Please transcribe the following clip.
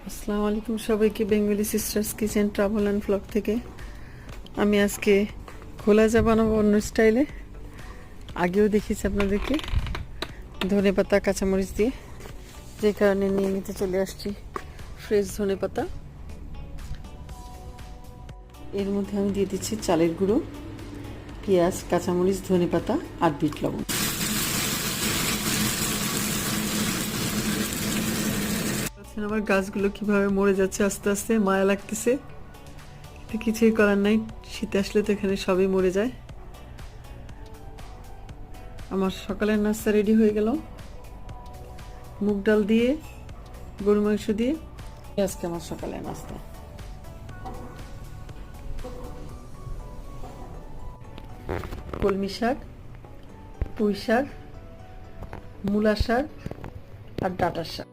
আসসালামু আলাইকুম সবাইকে, Bengali sisters kitchen travel and vlog থেকে আমি আজকে খোলা চা বানাবো অন্য স্টাইলে। আগেও দেখিয়েছি আপনাদেরকে ধনেপাতা কাঁচামরিচ দিয়ে, যে কারণে নিয়ে নিতে চলে আসছি ফ্রেশ ধনেপাতা। এর মধ্যে আমি দিয়ে দিচ্ছি চালের গুঁড়ো, পেঁয়াজ, কাঁচামরিচ, ধনেপাতা আর বিট লবণ। আমার গাছগুলো কিভাবে মরে যাচ্ছে আস্তে আস্তে, মায়া লাগতেছে। কিছুই করার নাই, শীতে আসলে তো এখানে সবই মরে যায়। আমার সকালের নাস্তা রেডি হয়ে গেল, মুগ ডাল দিয়ে, গরু মাংস দিয়ে। আজকে আমার সকালের নাস্তা। কলমি শাক, পুঁই শাক, মূলা শাক আর ডাঁটার শাক।